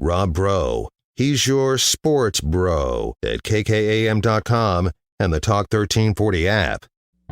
Rob Bro. He's your sports bro at KKAM.com and the Talk 1340 app.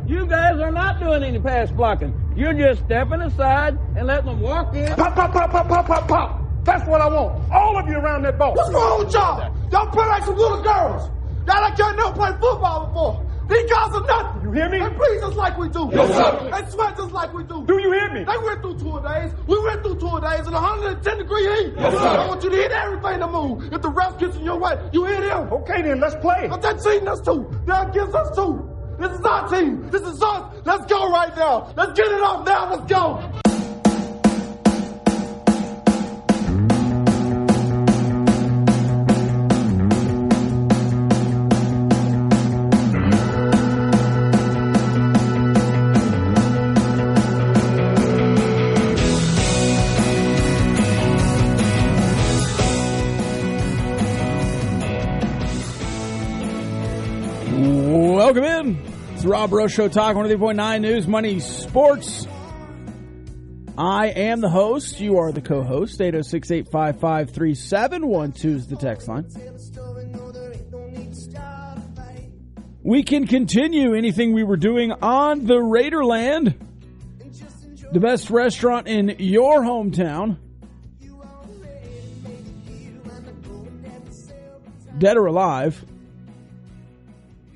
You guys are not doing any pass blocking. You're just stepping aside and letting them walk in. Pop, pop, pop, pop, pop, pop, pop. That's what I want. All of you around that ball. What's wrong with y'all? Y'all play like some little girls. Y'all like y'all never played football before. These guys are nothing. You hear me? They breathe just like we do. Yes, sir. They sweat just like we do. Do you hear me? They went through 2 days. We went through 2 days in 110-degree heat. Yes, sir. I want you to hit everything to move. If the ref gets in your way, you hit him. Okay, then, let's play. But they're cheating us too. They're against us too. This is our team. This is us. Let's go right now. Let's get it off now. Let's go. Welcome in. It's the Rob Bro Show, Talk 103.9 News, Money, Sports. I am the host. You are the co-host. 806-855-3712 is the text line. We can continue anything we were doing on the Raiderland, the best restaurant in your hometown. Dead or alive.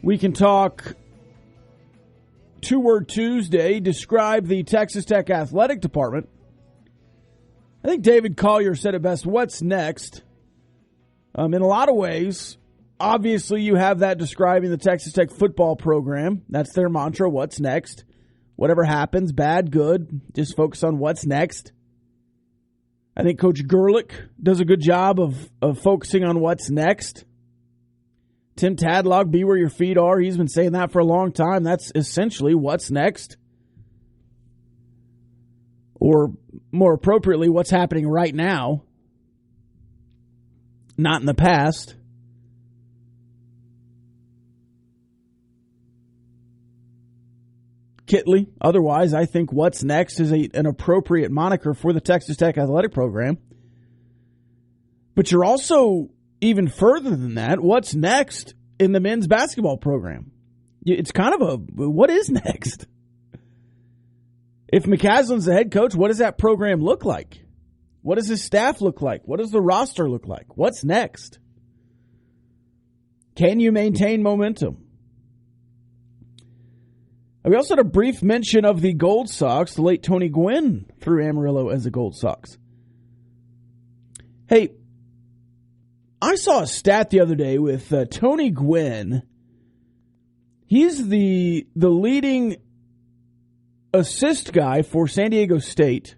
We can talk Two-Word Tuesday, describe the Texas Tech Athletic Department. I think David Collier said it best. What's next? In a lot of ways, obviously you have that describing the Texas Tech football program. That's their mantra, what's next? Whatever happens, bad, good, just focus on what's next. I think Coach Gerlich does a good job of focusing on what's next. Tim Tadlock, be where your feet are. He's been saying that for a long time. That's essentially what's next. Or more appropriately, what's happening right now. Not in the past. Kitley, otherwise, I think what's next is an appropriate moniker for the Texas Tech athletic program. But you're also even further than that, what's next in the men's basketball program? It's kind of what is next? If McCasland's the head coach, what does that program look like? What does his staff look like? What does the roster look like? What's next? Can you maintain momentum? We also had a brief mention of the Gold Sox. The late Tony Gwynn threw Amarillo as the Gold Sox. Hey, I saw a stat the other day with Tony Gwynn. He's the leading assist guy for San Diego State.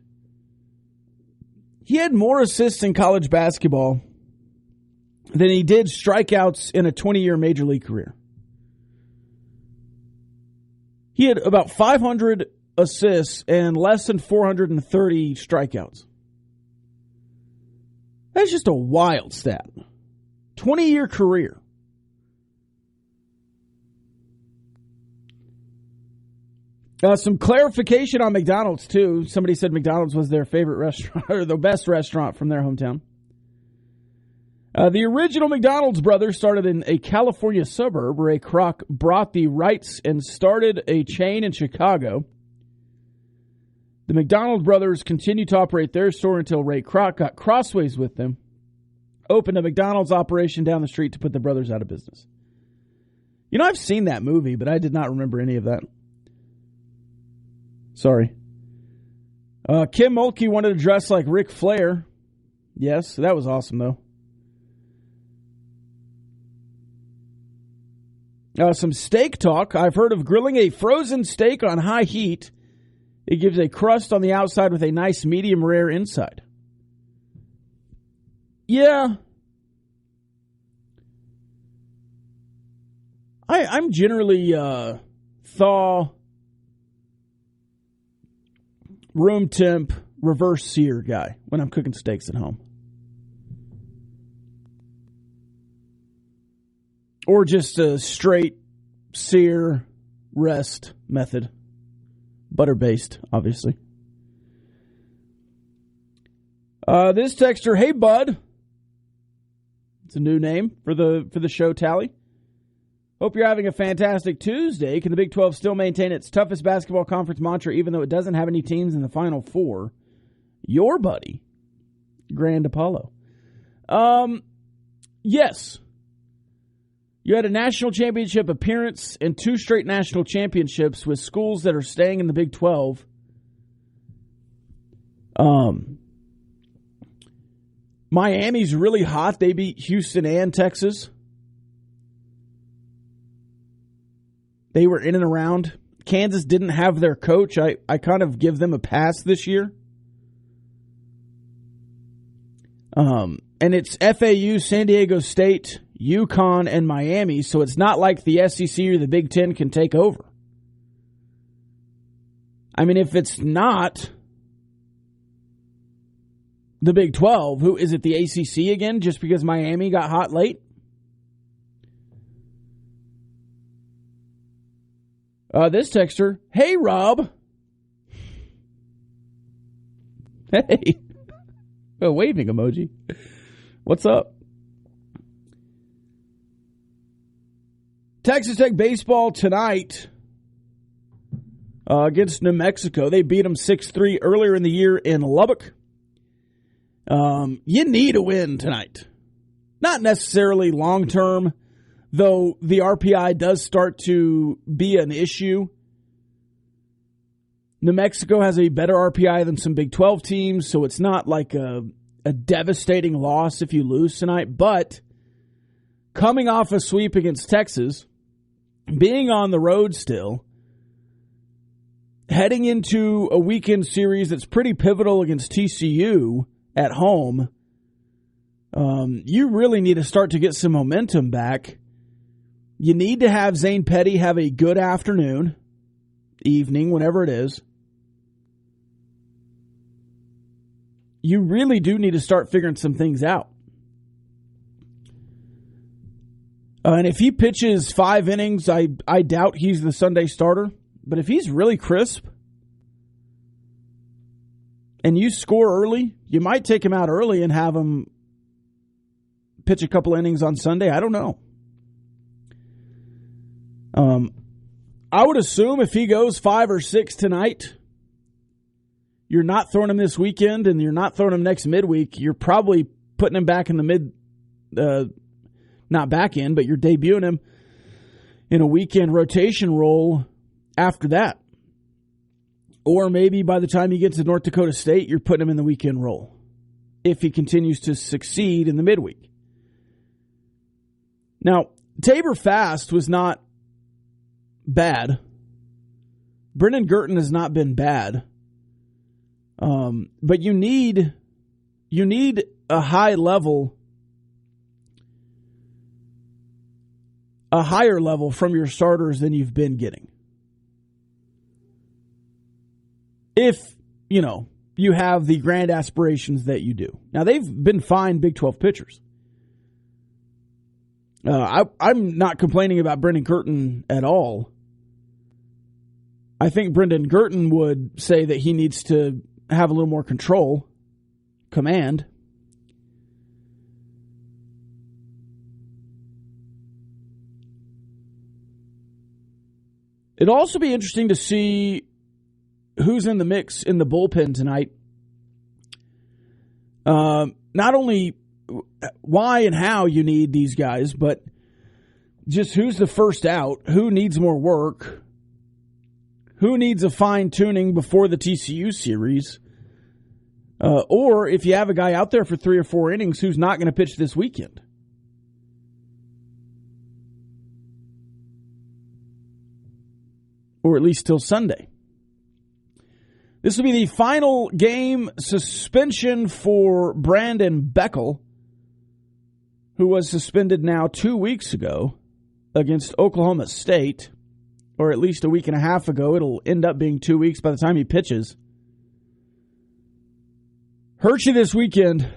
He had more assists in college basketball than he did strikeouts in a 20-year major league career. He had about 500 assists and less than 430 strikeouts. That's just a wild stat. 20-year career. Some clarification on McDonald's, too. Somebody said McDonald's was their favorite restaurant, or the best restaurant from their hometown. The original McDonald's brothers started in a California suburb. Ray Kroc brought the rights and started a chain in Chicago. The McDonald brothers continued to operate their store until Ray Kroc got crossways with them, opened a McDonald's operation down the street to put the brothers out of business. You know, I've seen that movie, but I did not remember any of that. Sorry. Kim Mulkey wanted to dress like Ric Flair. Yes, that was awesome, though. Some steak talk. I've heard of grilling a frozen steak on high heat. It gives a crust on the outside with a nice medium rare inside. Yeah. I'm generally thaw, room temp, reverse sear guy when I'm cooking steaks at home. Or just a straight sear rest method. Butter-based, obviously. This texter, hey, bud. It's a new name for the show tally. Hope you're having a fantastic Tuesday. Can the Big 12 still maintain its toughest basketball conference mantra even though it doesn't have any teams in the Final Four? Your buddy, Grand Apollo. Yes. You had a national championship appearance and 2 straight national championships with schools that are staying in the Big 12. Miami's really hot. They beat Houston and Texas. They were in and around. Kansas didn't have their coach. I kind of give them a pass this year. And it's FAU, San Diego State, UConn, and Miami, so it's not like the SEC or the Big Ten can take over. I mean, if it's not the Big 12, who is it, the ACC again, just because Miami got hot late? This texter, hey, Rob. Hey. A waving emoji. What's up? Texas Tech baseball tonight against New Mexico. They beat them 6-3 earlier in the year in Lubbock. You need a win tonight. Not necessarily long-term, though the RPI does start to be an issue. New Mexico has a better RPI than some Big 12 teams, so it's not like a devastating loss if you lose tonight. But coming off a sweep against Texas, being on the road still, heading into a weekend series that's pretty pivotal against TCU at home, you really need to start to get some momentum back. You need to have Zane Petty have a good afternoon, evening, whenever it is. You really do need to start figuring some things out. And if he pitches 5 innings, I doubt he's the Sunday starter. But if he's really crisp and you score early, you might take him out early and have him pitch a couple innings on Sunday. I don't know. I would assume if he goes 5 or 6 tonight, you're not throwing him this weekend and you're not throwing him next midweek. You're probably putting him back in the not back in, but you're debuting him in a weekend rotation role after that. Or maybe by the time he gets to North Dakota State, you're putting him in the weekend role if he continues to succeed in the midweek. Now, Tabor Fast was not bad. Brendan Girton has not been bad. But you need a high level, a higher level from your starters than you've been getting. If, you have the grand aspirations that you do. Now, they've been fine Big 12 pitchers. I'm not complaining about Brendan Girton at all. I think Brendan Girton would say that he needs to have a little more control, command. It'll also be interesting to see who's in the mix in the bullpen tonight. Not only why and how you need these guys, but just who's the first out, who needs more work, who needs a fine-tuning before the TCU series, or if you have a guy out there for 3 or 4 innings who's not going to pitch this weekend. Or at least till Sunday. This will be the final game suspension for Brandon Beckel, who was suspended now 2 weeks ago against Oklahoma State, or at least a week and a half ago. It'll end up being 2 weeks by the time he pitches. Hurt you this weekend,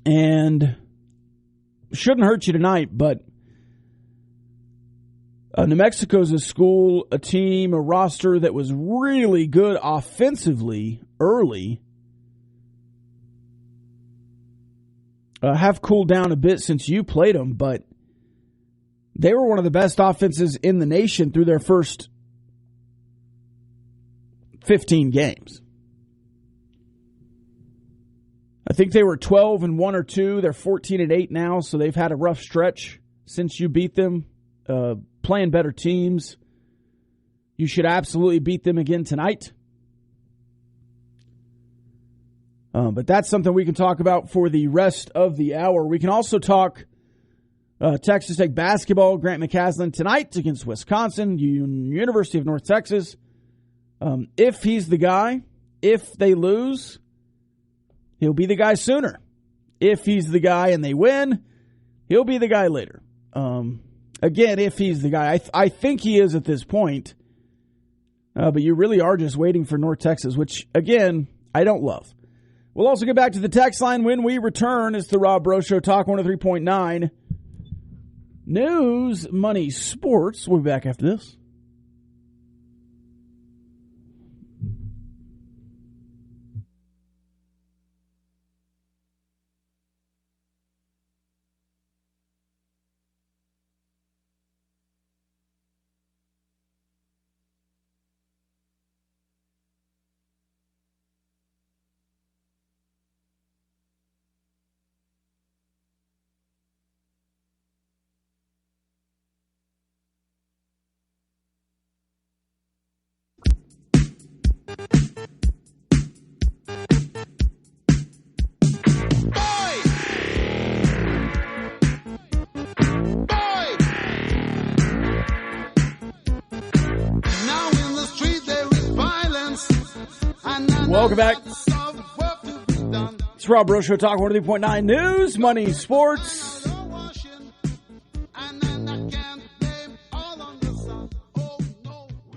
and shouldn't hurt you tonight, but New Mexico's a school, a team, a roster that was really good offensively early. have cooled down a bit since you played them, but they were one of the best offenses in the nation through their first 15 games. I think they were 12-1 or 2. They're 14-8 now, so they've had a rough stretch since you beat them, playing better teams. You should absolutely beat them again tonight. But that's something we can talk about for the rest of the hour. We can also talk Texas Tech basketball. Grant McCasland tonight against Wisconsin, University of North Texas. If he's the guy, if they lose, he'll be the guy sooner. If he's the guy and they win, he'll be the guy later. Again, if he's the guy, I think he is at this point. But you really are just waiting for North Texas, which, again, I don't love. We'll also get back to the text line when we return. It's the Rob Breaux Show, Talk 103.9. News, money, sports. We'll be back after this. Welcome back. It's Rob Breaux Show, Talk 103.9 News, Money, Sports.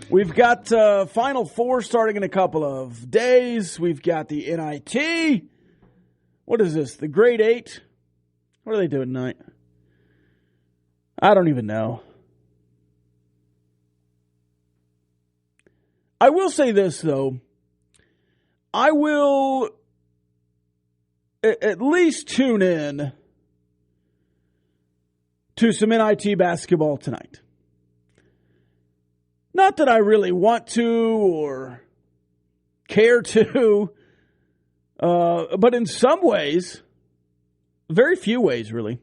We've got Final Four starting in a couple of days. We've got the NIT. What is this? The Grade 8? What are they doing tonight? I don't even know. I will say this, though. I will at least tune in to some NIT basketball tonight. Not that I really want to or care to, but in some ways, very few ways really,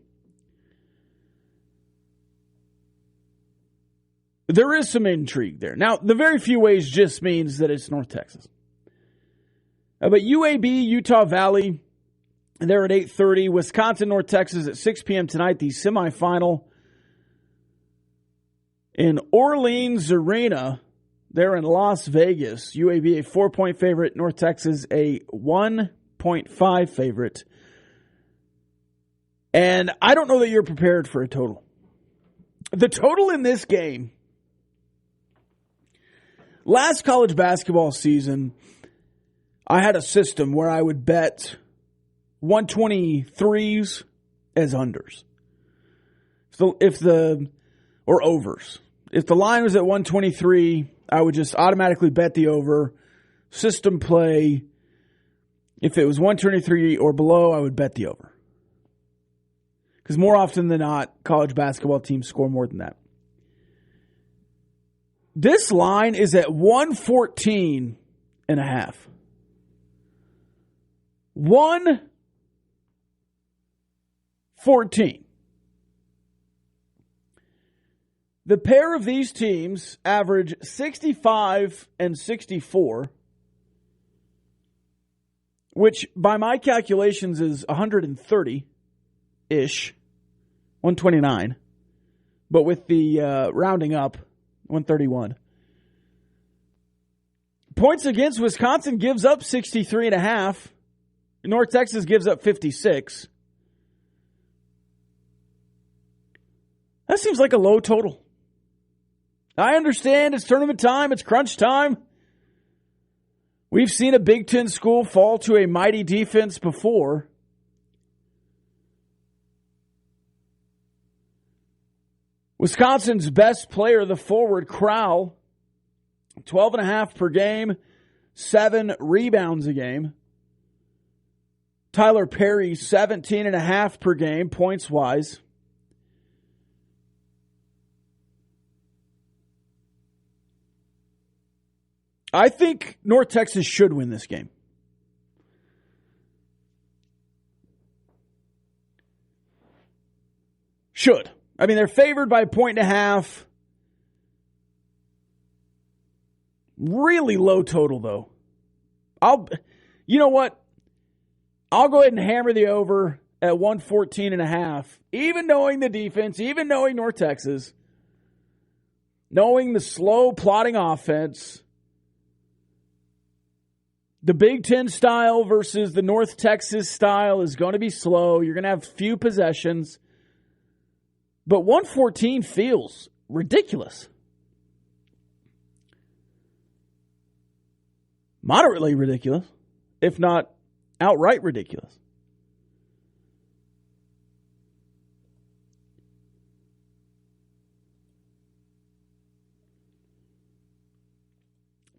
there is some intrigue there. Now, the very few ways just means that it's North Texas. But UAB, Utah Valley, they're at 8:30. Wisconsin, North Texas at 6 p.m. tonight, the semifinal. In Orleans Arena, they're in Las Vegas. UAB a 4-point favorite, North Texas a 1.5 favorite. And I don't know that you're prepared for a total. The total in this game, last college basketball season, I had a system where I would bet 123s as unders. Or overs. If the line was at 123, I would just automatically bet the over. System play. If it was 123 or below, I would bet the over. Because more often than not, college basketball teams score more than that. This line is at 114 and a half. 114. The pair of these teams average 65 and 64, which by my calculations is 130-ish, 129, but with the rounding up, 131. Points against, Wisconsin gives up 63.5. North Texas gives up 56. That seems like a low total. I understand it's tournament time, it's crunch time. We've seen a Big Ten school fall to a mighty defense before. Wisconsin's best player, the forward, Crowell, 12.5 per game, 7 rebounds a game. Tyler Perry, 17.5 per game, points-wise. I think North Texas should win this game. Should. I mean, they're favored by 1.5. Really low total, though. You know what? I'll go ahead and hammer the over at 114.5. Even knowing the defense, even knowing North Texas, knowing the slow, plodding offense, the Big Ten style versus the North Texas style is going to be slow. You're going to have few possessions. But 114 feels ridiculous. Moderately ridiculous, if not outright ridiculous.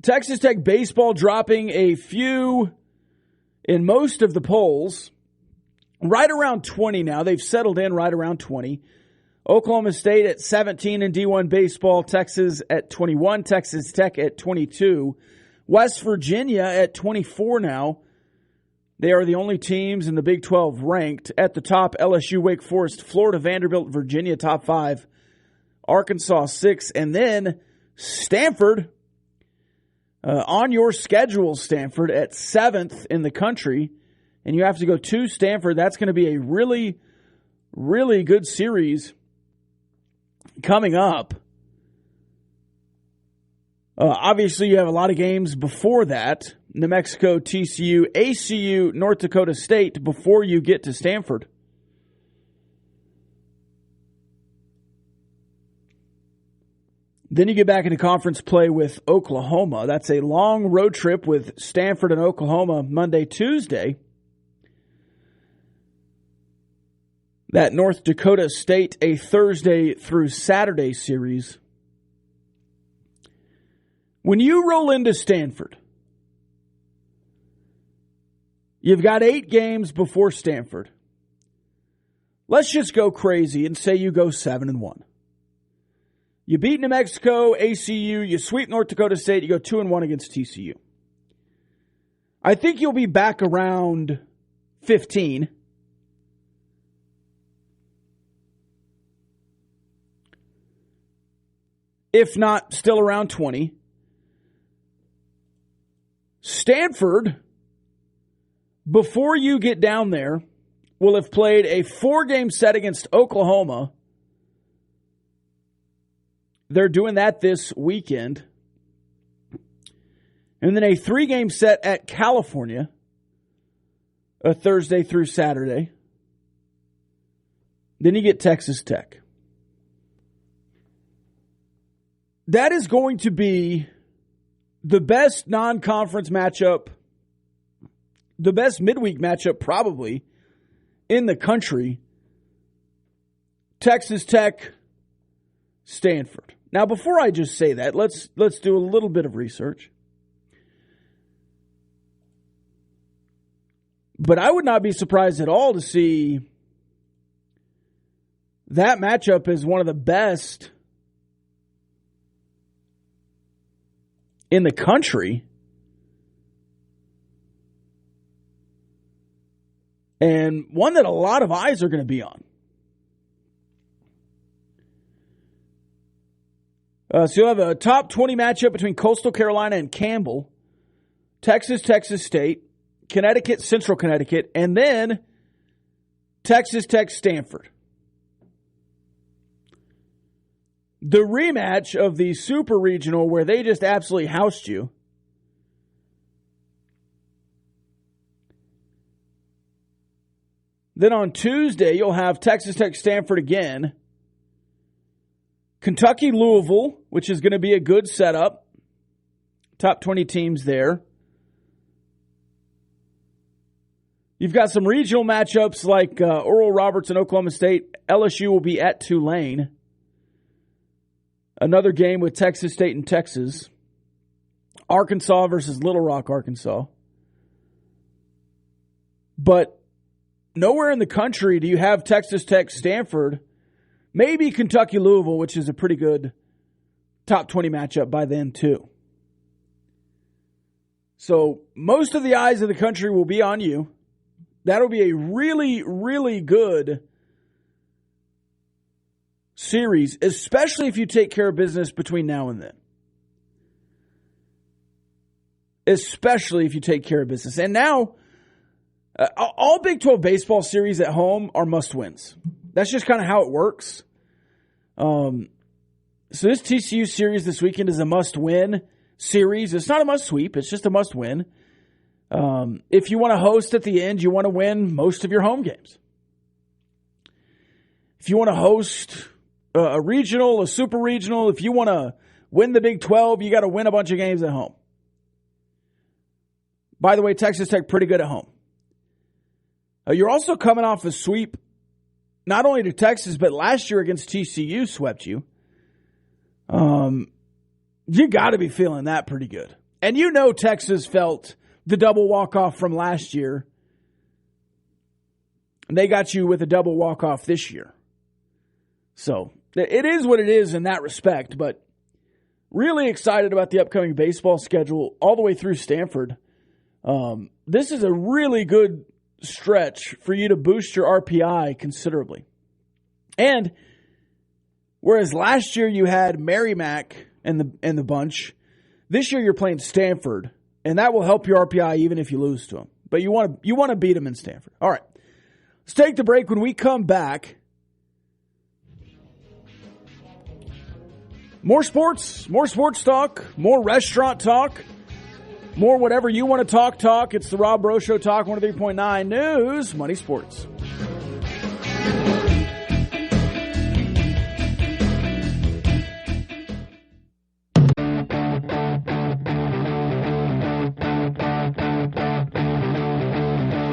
Texas Tech baseball dropping a few in most of the polls. Right around 20 now. They've settled in right around 20. Oklahoma State at 17 in D1 baseball. Texas at 21. Texas Tech at 22. West Virginia at 24 now. They are the only teams in the Big 12 ranked. At the top, LSU, Wake Forest, Florida, Vanderbilt, Virginia, top 5. Arkansas, 6. And then Stanford, on your schedule, Stanford, at 7th in the country. And you have to go to Stanford. That's going to be a really, really good series coming up. Obviously, you have a lot of games before that. New Mexico, TCU, ACU, North Dakota State before you get to Stanford. Then you get back into conference play with Oklahoma. That's a long road trip with Stanford and Oklahoma Monday, Tuesday. That North Dakota State, a Thursday through Saturday series. When you roll into Stanford, you've got 8 games before Stanford. Let's just go crazy and say you go 7-1. You beat New Mexico, ACU, you sweep North Dakota State, you go 2-1 against TCU. I think you'll be back around 15. If not, still around 20. Stanford, before you get down there, will have played a 4-game set against Oklahoma. They're doing that this weekend. And then a 3-game set at California, a Thursday through Saturday. Then you get Texas Tech. That is going to be the best non-conference matchup, the best midweek matchup probably in the country. Texas Tech, Stanford. Now, before I just say that, let's do a little bit of research. But I would not be surprised at all to see that matchup as one of the best in the country. And one that a lot of eyes are going to be on. So you'll have a top 20 matchup between Coastal Carolina and Campbell, Texas, Texas State, Connecticut, Central Connecticut, and then Texas Tech, Stanford. The rematch of the Super Regional where they just absolutely housed you. Then on Tuesday, you'll have Texas Tech, Stanford again. Kentucky, Louisville, which is going to be a good setup. Top 20 teams there. You've got some regional matchups like Oral Roberts and Oklahoma State. LSU will be at Tulane. Another game with Texas State and Texas. Arkansas versus Little Rock, Arkansas. But nowhere in the country do you have Texas Tech, Stanford, maybe Kentucky, Louisville, which is a pretty good top 20 matchup by then too. So most of the eyes of the country will be on you. That'll be a really, really good series, especially if you take care of business between now and then. Especially if you take care of business. And now, all Big 12 baseball series at home are must-wins. That's just kind of how it works. So this TCU series this weekend is a must-win series. It's not a must-sweep. It's just a must-win. If you want to host at the end, you want to win most of your home games. If you want to host a regional, a super regional, if you want to win the Big 12, you got to win a bunch of games at home. By the way, Texas Tech pretty good at home. You're also coming off a sweep, not only to Texas, but last year against TCU swept you. You got to be feeling that pretty good. And you know Texas felt the double walk-off from last year. And they got you with a double walk-off this year. So it is what it is in that respect, but really excited about the upcoming baseball schedule all the way through Stanford. This is a really good stretch for you to boost your RPI considerably. And whereas last year you had Merrimack and the bunch, this year you're playing Stanford, and that will help your RPI even if you lose to them. But you want to beat them in Stanford. All right, let's take the break. When we come back, more sports talk, more restaurant talk. More whatever you want to talk. It's the Rob Breaux Show, Talk 103.9 News, Money Sports.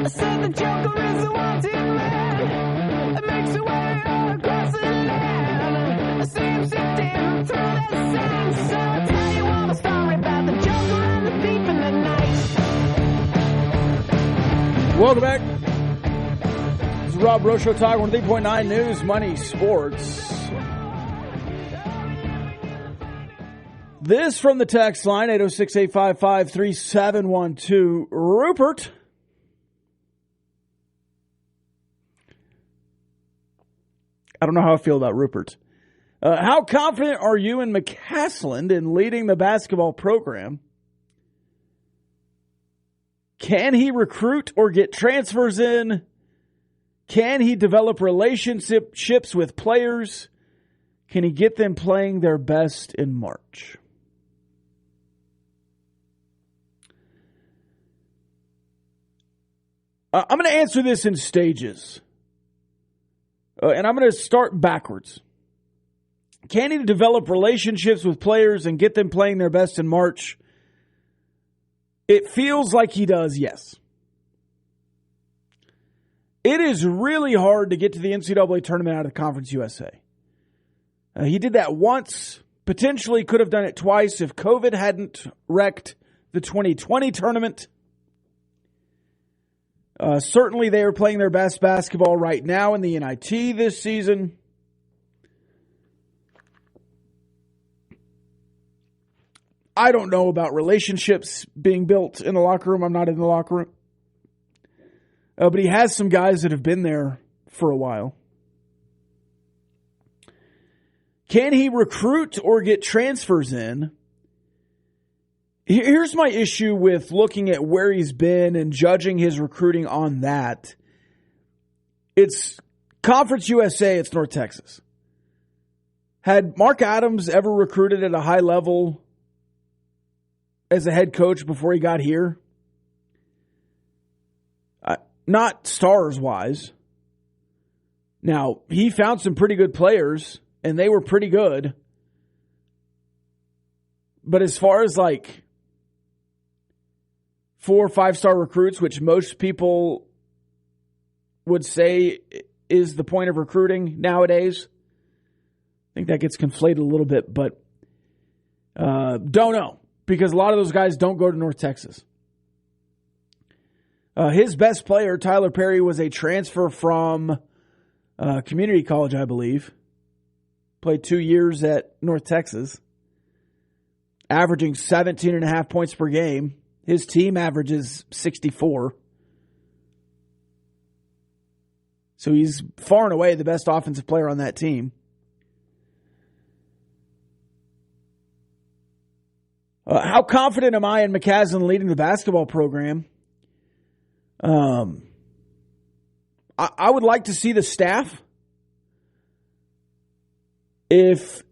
I said the Joker is a wanted man. It makes a way across the land. I see him sifting through the sand. So I tell you all the story about the Joker and the thief in the night. Welcome back. This is Rob Breaux Show, Talk 103.9 News, Money Sports. This from the text line, 806-855-3712. Rupert. I don't know how I feel about Rupert. How confident are you in McCasland in leading the basketball program? Can he recruit or get transfers in? Can he develop relationships with players? Can he get them playing their best in March? I'm going to answer this in stages. And I'm going to start backwards. Can he develop relationships with players and get them playing their best in March? It feels like he does, yes. It is really hard to get to the NCAA tournament out of Conference USA. He did that once, potentially could have done it twice if COVID hadn't wrecked the 2020 tournament. Certainly they are playing their best basketball right now in the NIT this season. I don't know about relationships being built in the locker room. I'm not in the locker room. But he has some guys that have been there for a while. Can he recruit or get transfers in? Here's my issue with looking at where he's been and judging his recruiting on that. It's Conference USA, it's North Texas. Had Mark Adams ever recruited at a high level as a head coach before he got here? Not stars-wise. Now, he found some pretty good players, and they were pretty good. But as far as like 4 or 5-star recruits, which most people would say is the point of recruiting nowadays, I think that gets conflated a little bit, but don't know, because a lot of those guys don't go to North Texas. His best player, Tyler Perry, was a transfer from community college, I believe. Played 2 years at North Texas, averaging 17.5 points per game. His team averages 64. So he's far and away the best offensive player on that team. How confident am I in McCaslin leading the basketball program? I would like to see the staff. If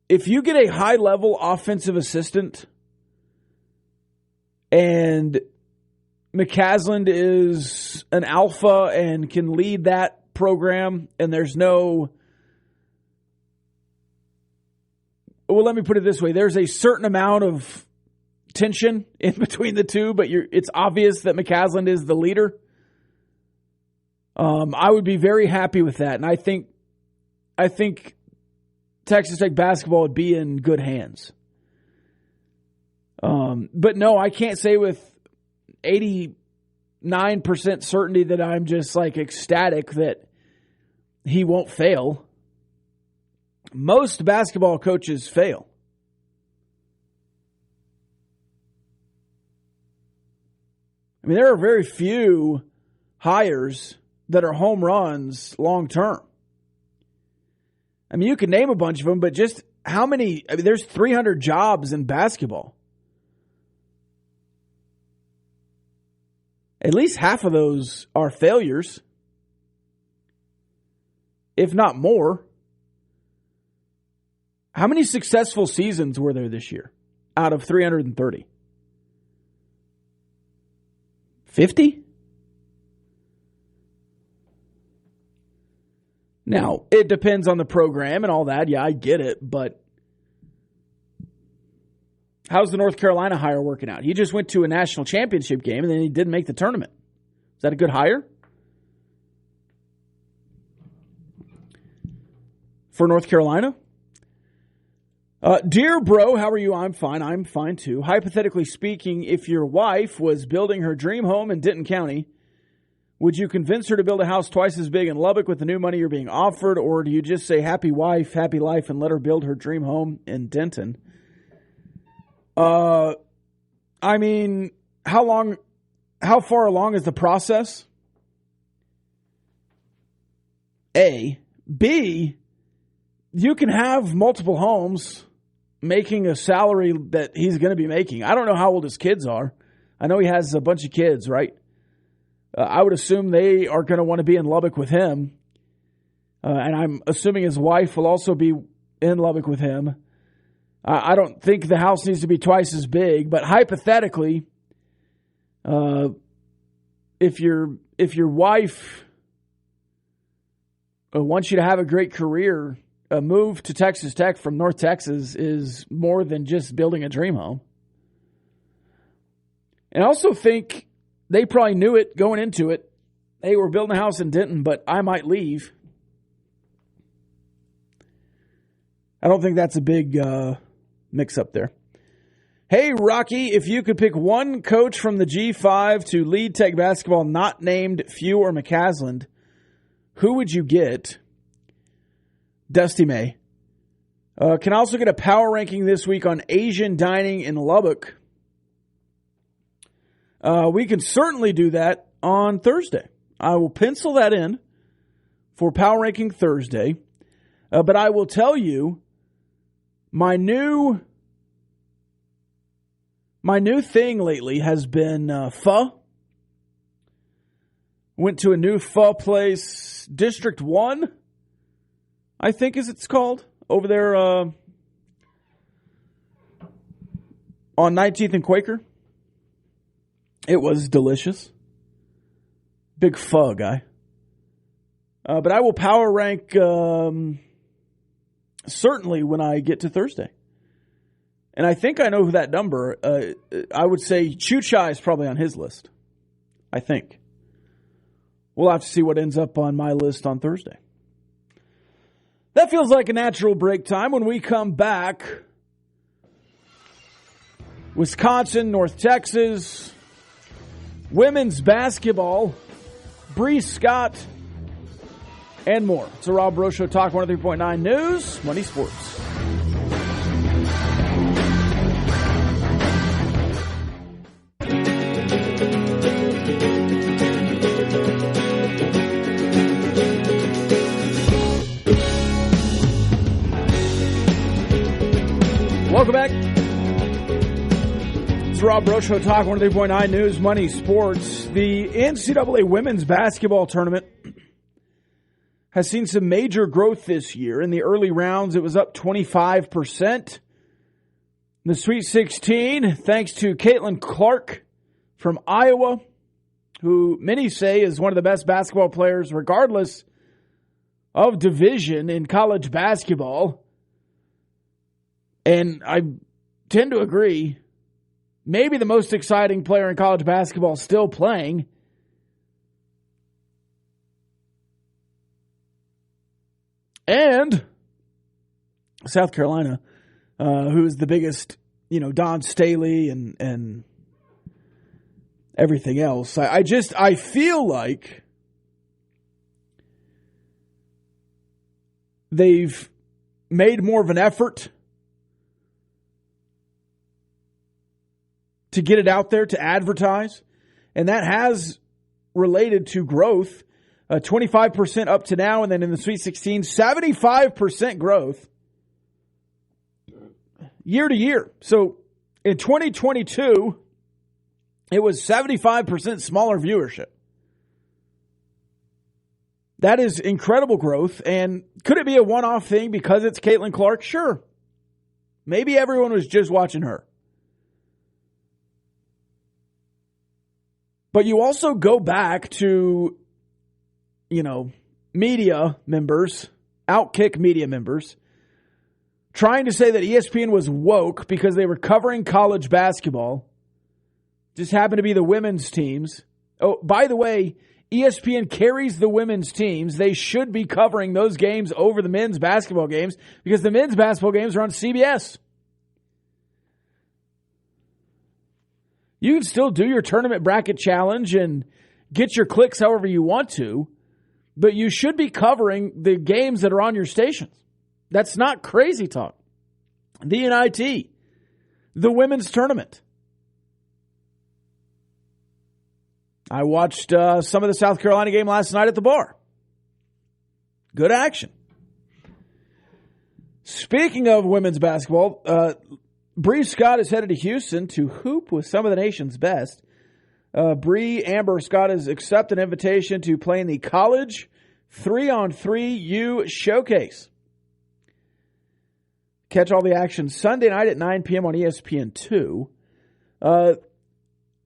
you get a high-level offensive assistant and McCaslin is an alpha and can lead that program, and there's no... Well, let me put it this way. There's a certain amount of tension in between the two, but it's obvious that McCaslin is the leader. I would be very happy with that, and I think Texas Tech basketball would be in good hands. But no, I can't say with 89% certainty that I'm just like ecstatic that he won't fail. Most basketball coaches fail. I mean, there are very few hires that are home runs long term. I mean, you can name a bunch of them, but just how many? I mean, there's 300 jobs in basketball. At least half of those are failures, if not more. How many successful seasons were there this year out of 330? 50? Now, it depends on the program and all that. Yeah, I get it, but how's the North Carolina hire working out? He just went to a national championship game and then he didn't make the tournament. Is that a good hire for North Carolina? Dear bro, how are you? I'm fine. I'm fine too. Hypothetically speaking, if your wife was building her dream home in Denton County, would you convince her to build a house twice as big in Lubbock with the new money you're being offered, or do you just say happy wife, happy life, and let her build her dream home in Denton? I mean, how far along is the process? A. B, you can have multiple homes making a salary that he's going to be making. I don't know how old his kids are. I know he has a bunch of kids, right? I would assume they are going to want to be in Lubbock with him. And I'm assuming his wife will also be in Lubbock with him. I don't think the house needs to be twice as big, but hypothetically, if your wife wants you to have a great career, a move to Texas Tech from North Texas is more than just building a dream home. And I also think they probably knew it going into it. Hey, we're building a house in Denton, but I might leave. I don't think that's a big mix-up there. Hey, Rocky, if you could pick one coach from the G5 to lead Tech basketball not named Few or McCaslin, who would you get? Dusty May. Can I also get a power ranking this week on Asian dining in Lubbock? We can certainly do that on Thursday. I will pencil that in for Power Ranking Thursday. But I will tell you, my new thing lately has been pho. Went to a new pho place, District 1, I think is it's called, over there on 19th and Quaker. It was delicious. Big pho guy. But I will power rank certainly when I get to Thursday. And I think I know who that number, I would say Chu Chai is probably on his list. I think. We'll have to see what ends up on my list on Thursday. That feels like a natural break time. When we come back, Wisconsin, North Texas, women's basketball, Bree Scott, and more. It's a Rob Breaux Show, Talk 103.9 News, Money Sports. Welcome back. It's Rob Breaux Show, Talk 103.9 News, Money Sports. The NCAA women's basketball tournament has seen some major growth this year. In the early rounds, it was up 25%. The Sweet 16, thanks to Caitlin Clark from Iowa, who many say is one of the best basketball players regardless of division in college basketball. And I tend to agree. Maybe the most exciting player in college basketball still playing. And South Carolina, who's the biggest, Don Staley and everything else. I feel like they've made more of an effort to get it out there, to advertise, and that has related to growth. 25% up to now, and then in the Sweet 16, 75% growth year to year. So in 2022, it was 75% smaller viewership. That is incredible growth, and could it be a one-off thing because it's Caitlin Clark? Sure. Maybe everyone was just watching her. But you also go back to, media members, Outkick media members, trying to say that ESPN was woke because they were covering college basketball. Just happened to be the women's teams. Oh, by the way, ESPN carries the women's teams. They should be covering those games over the men's basketball games because the men's basketball games are on CBS. You can still do your tournament bracket challenge and get your clicks however you want to, but you should be covering the games that are on your stations. That's not crazy talk. The NIT, the women's tournament. I watched some of the South Carolina game last night at the bar. Good action. Speaking of women's basketball, Bree Scott is headed to Houston to hoop with some of the nation's best. Bree Amber Scott has accepted an invitation to play in the College 3-on-3U Showcase. Catch all the action Sunday night at 9 p.m. on ESPN2.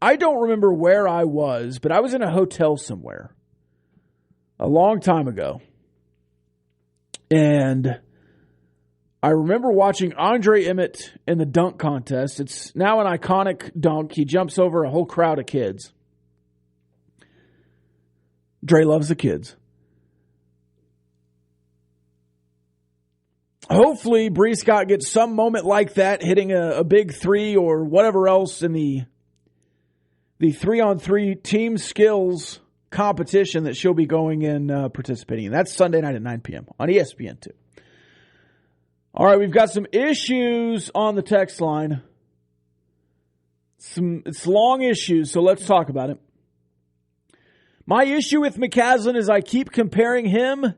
I don't remember where I was, but I was in a hotel somewhere a long time ago. And I remember watching Andre Emmett in the dunk contest. It's now an iconic dunk. He jumps over a whole crowd of kids. Dre loves the kids. Hopefully, Bree Scott gets some moment like that, hitting a big three or whatever else in the 3-on-3 team skills competition that she'll be going in participating in. That's Sunday night at 9 p.m. on ESPN2. All right, we've got some issues on the text line. It's long issues, so let's talk about it. My issue with McCaslin is I keep comparing him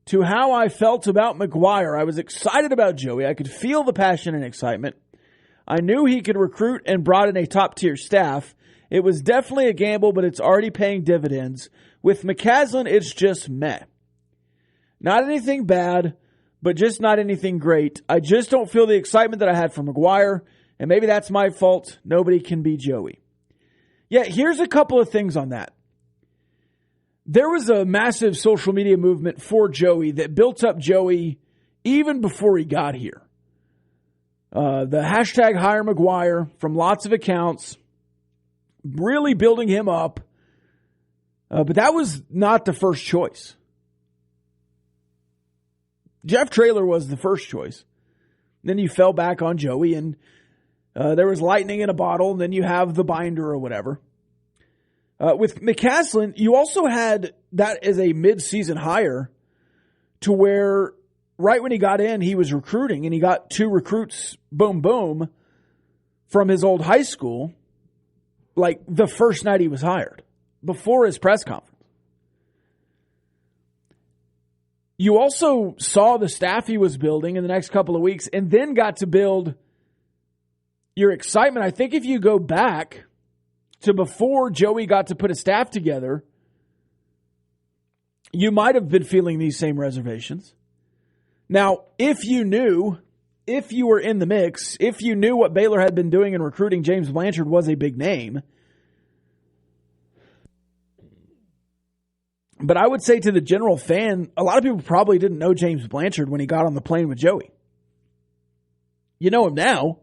to how I felt about McGuire. I was excited about Joey. I could feel the passion and excitement. I knew he could recruit and brought in a top-tier staff. It was definitely a gamble, but it's already paying dividends. With McCaslin, it's just meh. Not anything bad, but just not anything great. I just don't feel the excitement that I had for McGuire, and maybe that's my fault. Nobody can be Joey. Yeah, here's a couple of things on that. There was a massive social media movement for Joey that built up Joey even before he got here. The hashtag Hire McGuire from lots of accounts, really building him up. But that was not the first choice. Jeff Traylor was the first choice. Then you fell back on Joey, and there was lightning in a bottle, and then you have the binder or whatever. With McCaslin, you also had that as a mid-season hire to where right when he got in, he was recruiting, and he got 2 recruits, boom, boom, from his old high school, like the first night he was hired, before his press conference. You also saw the staff he was building in the next couple of weeks and then got to build your excitement. I think if you go back to before Joey got to put a staff together, you might have been feeling these same reservations. Now, if you were in the mix, if you knew what Baylor had been doing in recruiting, James Blanchard was a big name. But I would say to the general fan, a lot of people probably didn't know James Blanchard when he got on the plane with Joey. You know him now.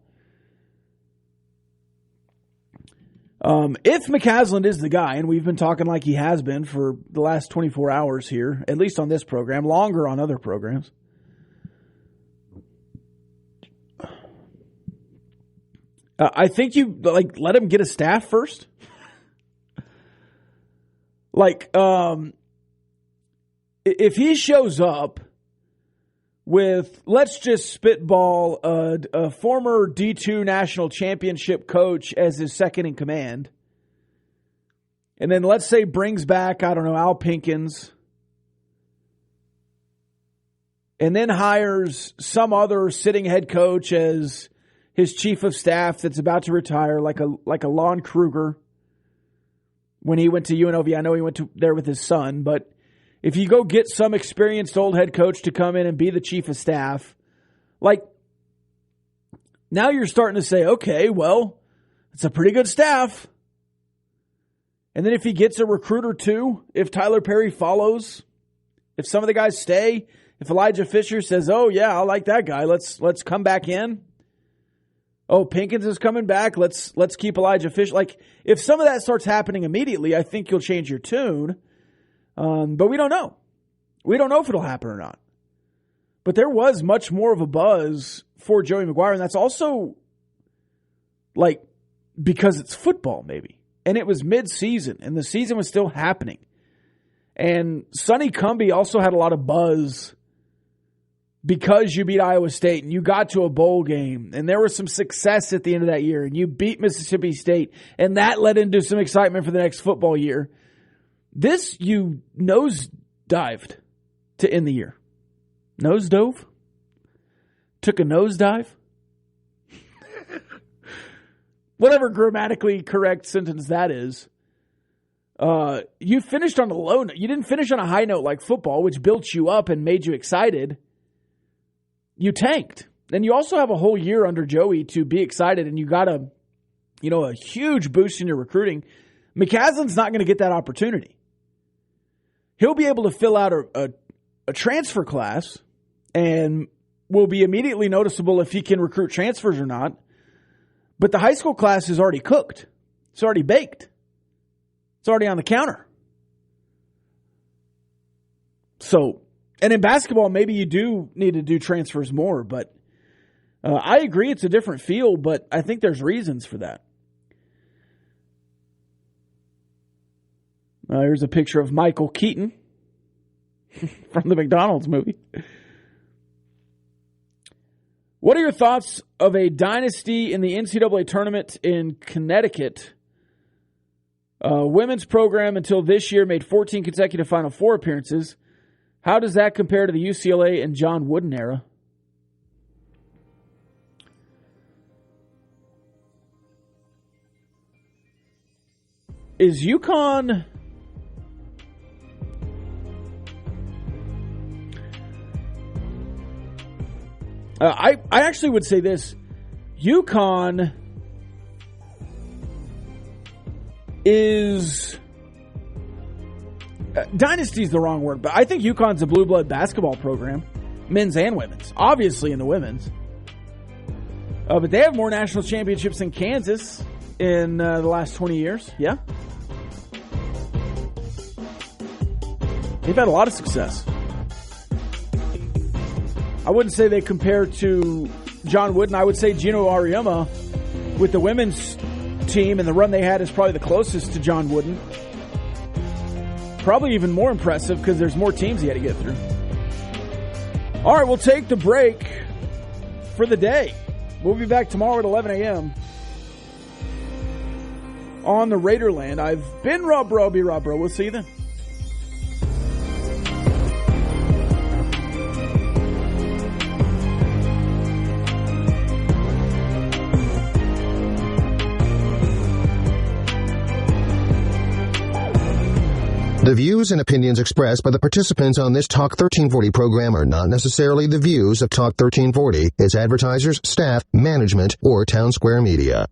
If McCaslin is the guy, and we've been talking like he has been for the last 24 hours here, at least on this program, longer on other programs. I think you let him get a staff first. If he shows up with, let's just spitball, a former D2 national championship coach as his second in command, and then let's say brings back, I don't know, Al Pinkins, and then hires some other sitting head coach as his chief of staff that's about to retire, like a Lon Kruger when he went to UNLV. I know he went there with his son, but if you go get some experienced old head coach to come in and be the chief of staff, now you're starting to say, okay, well, it's a pretty good staff. And then if he gets a recruit or two, if Tyler Perry follows, if some of the guys stay, if Elijah Fisher says, oh yeah, I like that guy, let's come back in. Oh, Pinkins is coming back, let's keep Elijah Fisher. If some of that starts happening immediately, I think you'll change your tune. But we don't know. We don't know if it'll happen or not. But there was much more of a buzz for Joey McGuire, and that's also because it's football, maybe. And it was mid-season, and the season was still happening. And Sonny Cumbie also had a lot of buzz because you beat Iowa State and you got to a bowl game, and there was some success at the end of that year, and you beat Mississippi State, and that led into some excitement for the next football year. This, you nosedived to end the year. Nosedove? Took a nosedive? Whatever grammatically correct sentence that is. You finished on a low note. You didn't finish on a high note like football, which built you up and made you excited. You tanked. And you also have a whole year under Joey to be excited, and you got a huge boost in your recruiting. McCaslin's not going to get that opportunity. He'll be able to fill out a transfer class and will be immediately noticeable if he can recruit transfers or not. But the high school class is already cooked. It's already baked. It's already on the counter. So, and in basketball, maybe you do need to do transfers more, but I agree it's a different feel, but I think there's reasons for that. Here's a picture of Michael Keaton from the McDonald's movie. What are your thoughts of a dynasty in the NCAA tournament in Connecticut? Women's program until this year made 14 consecutive Final Four appearances. How does that compare to the UCLA and John Wooden era? Is UConn... I actually would say this. UConn is... dynasty is the wrong word, but I think UConn's a blue blood basketball program. Men's and women's. Obviously in the women's. But they have more national championships than Kansas in the last 20 years. Yeah. They've had a lot of success. I wouldn't say they compare to John Wooden. I would say Gino Auriemma with the women's team and the run they had is probably the closest to John Wooden. Probably even more impressive because there's more teams he had to get through. All right, we'll take the break for the day. We'll be back tomorrow at 11 a.m. on the Raiderland. I've been Rob Bro. Be Rob Bro. We'll see you then. The views and opinions expressed by the participants on this Talk 1340 program are not necessarily the views of Talk 1340, its advertisers, staff, management, or Town Square Media.